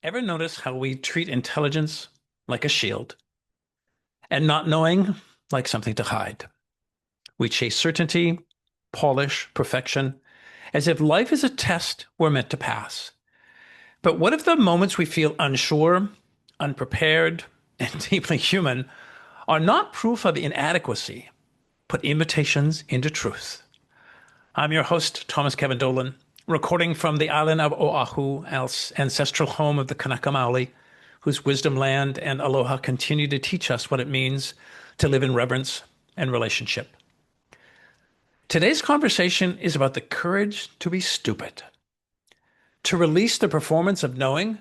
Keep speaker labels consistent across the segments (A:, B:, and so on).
A: Ever notice how we treat intelligence like a shield and not knowing like something to hide? We chase certainty, polish, perfection, as if life is a test we're meant to pass. But what if the moments we feel unsure, unprepared, and deeply human are not proof of inadequacy, but invitations into truth? I'm your host, Thomas Kevin Dolan, recording from the island of Oahu, ancestral home of the Kanaka Maoli, whose wisdom, land, and aloha continue to teach us what it means to live in reverence and relationship. Today's conversation is about the courage to be stupid, to release the performance of knowing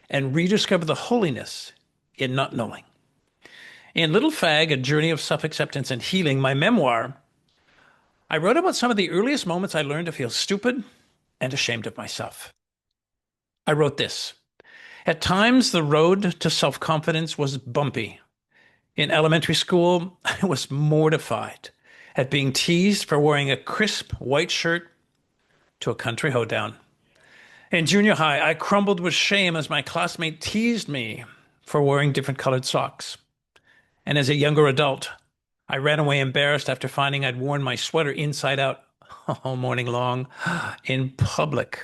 A: and rediscover the holiness in not knowing. In Little Fag, A Journey of Self-Acceptance and Healing, my memoir, I wrote about some of the earliest moments I learned to feel stupid and ashamed of myself. I wrote this. At times, the road to self-confidence was bumpy. In elementary school, I was mortified at being teased for wearing a crisp white shirt to a country hoedown. In junior high, I crumbled with shame as my classmate teased me for wearing different colored socks. And as a younger adult, I ran away embarrassed after finding I'd worn my sweater inside out all morning long in public.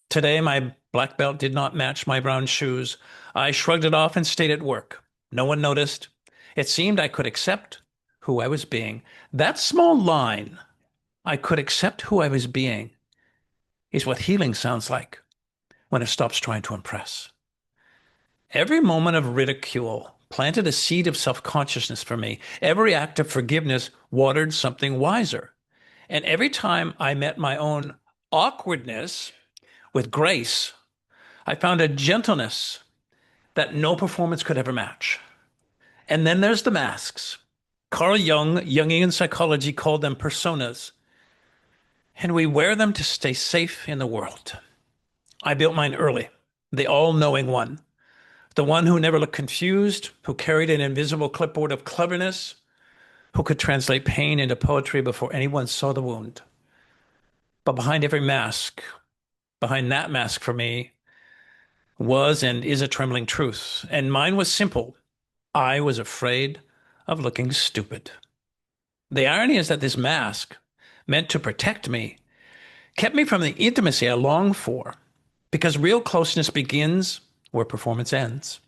A: Today, my black belt did not match my brown shoes. I shrugged it off and stayed at work. No one noticed. It seemed I could accept who I was being. That small line, I could accept who I was being, is what healing sounds like when it stops trying to impress. Every moment of ridicule planted a seed of self-consciousness for me. Every act of forgiveness watered something wiser. And every time I met my own awkwardness with grace, I found a gentleness that no performance could ever match. And then there's the masks. Carl Jung, Jungian psychology, called them personas. And we wear them to stay safe in the world. I built mine early, the all-knowing one. The one who never looked confused, who carried an invisible clipboard of cleverness, who could translate pain into poetry before anyone saw the wound. But behind every mask, behind that mask for me, was and is a trembling truth. And mine was simple. I was afraid of looking stupid. The irony is that this mask, meant to protect me, kept me from the intimacy I longed for, because real closeness begins where performance ends.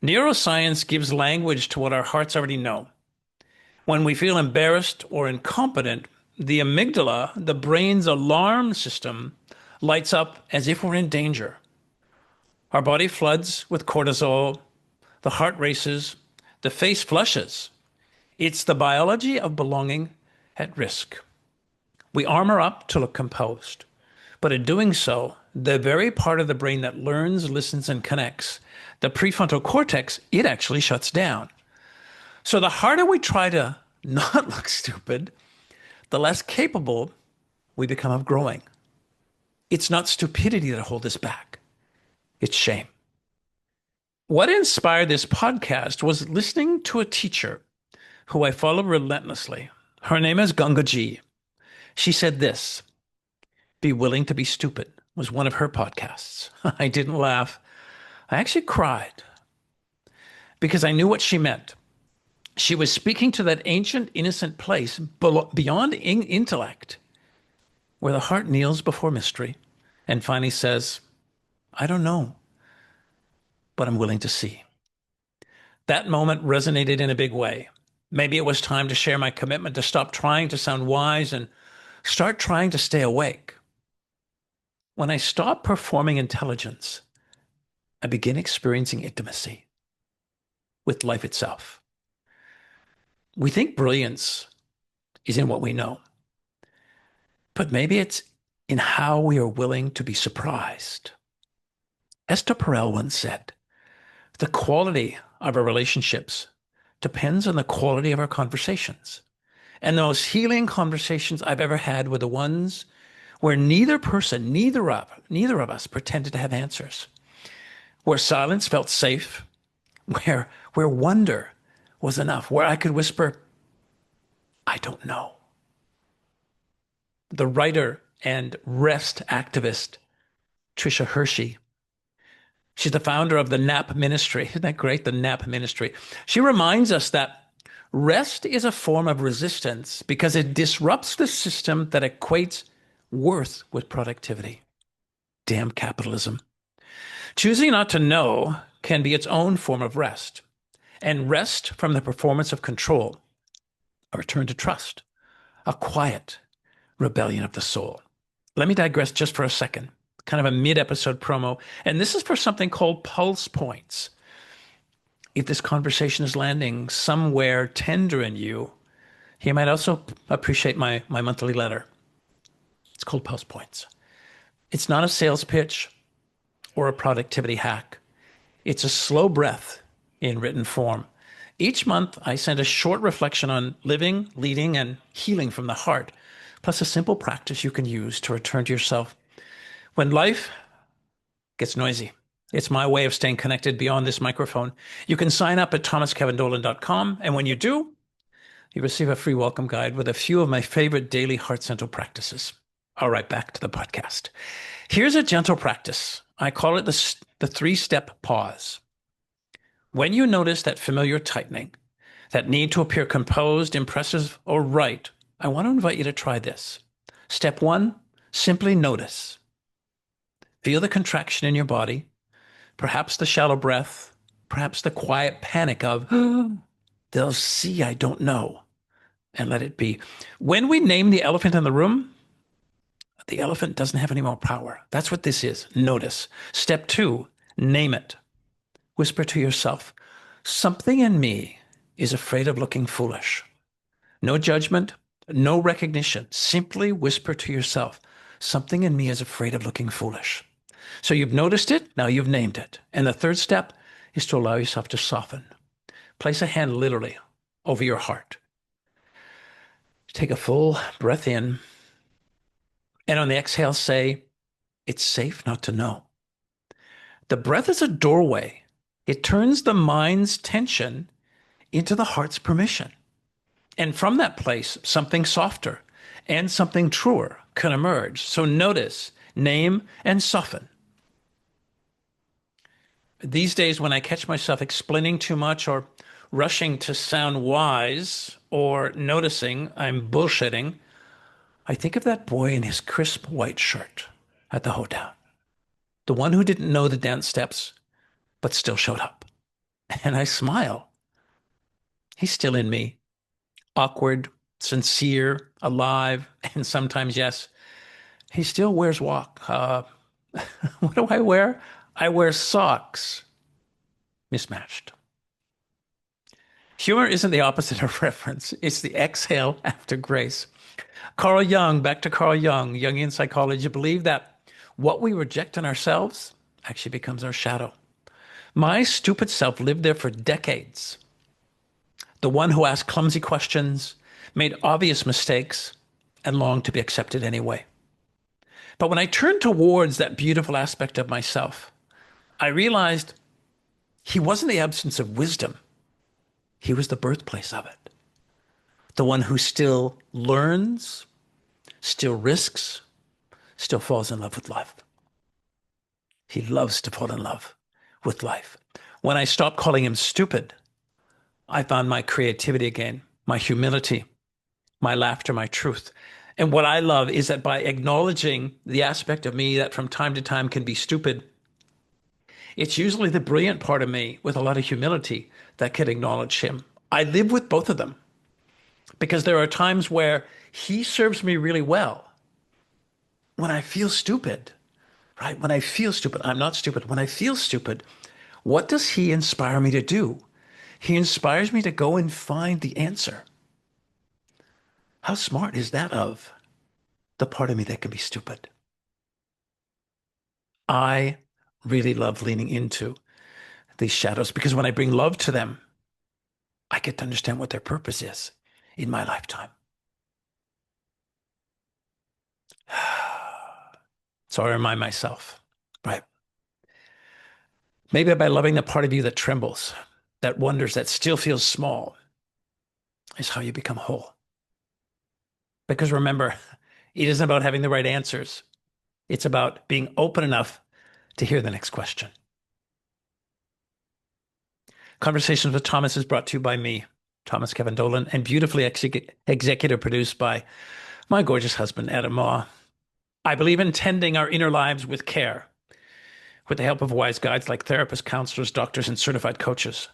A: Neuroscience gives language to what our hearts already know. When we feel embarrassed or incompetent, the amygdala, the brain's alarm system, lights up as if we're in danger. Our body floods with cortisol, the heart races, the face flushes. It's the biology of belonging at risk. We armor up to look composed, but in doing so, the very part of the brain that learns, listens, and connects, the prefrontal cortex, it actually shuts down. So the harder we try to not look stupid, the less capable we become of growing. It's not stupidity that holds us back. It's shame. What inspired this podcast was listening to a teacher who I follow relentlessly. Her name is Gangaji. She said this, "Be willing to be stupid," was one of her podcasts. I didn't laugh. I actually cried because I knew what she meant. She was speaking to that ancient, innocent place beyond intellect, where the heart kneels before mystery and finally says, I don't know, but I'm willing to see. That moment resonated in a big way. Maybe it was time to share my commitment to stop trying to sound wise and start trying to stay awake. When I stop performing intelligence, I begin experiencing intimacy with life itself. We think brilliance is in what we know, but maybe it's in how we are willing to be surprised. Esther Perel once said, the quality of our relationships depends on the quality of our conversations. And the most healing conversations I've ever had were the ones where neither of us pretended to have answers, where silence felt safe, where wonder was enough, where I could whisper, I don't know. The writer and rest activist Tricia Hershey She's the founder of the NAP Ministry. Isn't that great? The NAP Ministry. She reminds us that rest is a form of resistance because it disrupts the system that equates worth with productivity. Damn capitalism. Choosing not to know can be its own form of rest, and rest from the performance of control, a return to trust, a quiet rebellion of the soul. Let me digress just for a second, kind of a mid-episode promo, and this is for something called pulse points. If this conversation is landing somewhere tender in you, you might also appreciate my monthly letter. It's called Pulse Points. It's not a sales pitch or a productivity hack. It's a slow breath in written form. Each month, I send a short reflection on living, leading, and healing from the heart, plus a simple practice you can use to return to yourself when life gets noisy. It's my way of staying connected beyond this microphone. You can sign up at thomaskevindolan.com, and when you do, you receive a free welcome guide with a few of my favorite daily heart center practices. All right, back to the podcast. Here's a gentle practice. I call it the three-step pause. When you notice that familiar tightening, that need to appear composed, impressive, or right, I want to invite you to try this. Step one, simply notice. Feel the contraction in your body, perhaps the shallow breath, perhaps the quiet panic of, they'll see I don't know, and let it be. When we name the elephant in the room, the elephant doesn't have any more power. That's what this is. Notice. Step two, name it. Whisper to yourself, something in me is afraid of looking foolish. No judgment, no recognition. Simply whisper to yourself, something in me is afraid of looking foolish. So you've noticed it, now you've named it. And the third step is to allow yourself to soften. Place a hand literally over your heart. Take a full breath in, and on the exhale say, it's safe not to know. The breath is a doorway. It turns the mind's tension into the heart's permission. And from that place, something softer and something truer can emerge. So notice, name, and soften. These days, when I catch myself explaining too much or rushing to sound wise or noticing I'm bullshitting, I think of that boy in his crisp white shirt at the hoedown, the one who didn't know the dance steps, but still showed up. And I smile. He's still in me, awkward, sincere, alive, and sometimes, yes, he still wears walk. What do I wear? I wear socks. Mismatched. Humor isn't the opposite of reference. It's the exhale after grace. Carl Jung, back to Carl Jung, Jungian psychology, believed that what we reject in ourselves actually becomes our shadow. My stupid self lived there for decades. The one who asked clumsy questions, made obvious mistakes, and longed to be accepted anyway. But when I turned towards that beautiful aspect of myself, I realized he wasn't the absence of wisdom. He was the birthplace of it. The one who still learns, still risks, still falls in love with life. He loves to fall in love with life. When I stopped calling him stupid, I found my creativity again, my humility, my laughter, my truth. And what I love is that by acknowledging the aspect of me that from time to time can be stupid, it's usually the brilliant part of me with a lot of humility that can acknowledge him. I live with both of them because there are times where he serves me really well. When I feel stupid, right? When I feel stupid, I'm not stupid. When I feel stupid, what does he inspire me to do? He inspires me to go and find the answer. How smart is that of the part of me that can be stupid? I really love leaning into these shadows because when I bring love to them, I get to understand what their purpose is in my lifetime. So I remind myself, right? Maybe by loving the part of you that trembles, that wonders, that still feels small, is how you become whole. Because remember, it isn't about having the right answers. It's about being open enough to hear the next question. Conversations with Thomas is brought to you by me, Thomas Kevin Dolan, and beautifully executive produced by my gorgeous husband, Adam Maw. I believe in tending our inner lives with care, with the help of wise guides like therapists, counselors, doctors, and certified coaches.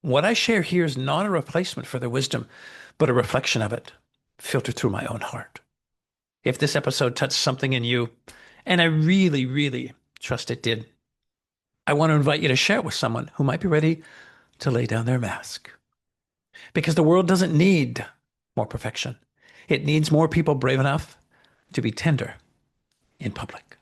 A: What I share here is not a replacement for their wisdom, but a reflection of it, filtered through my own heart. If this episode touched something in you, and I really, really trust it did, I want to invite you to share it with someone who might be ready to lay down their mask. Because the world doesn't need more perfection. It needs more people brave enough to be tender in public.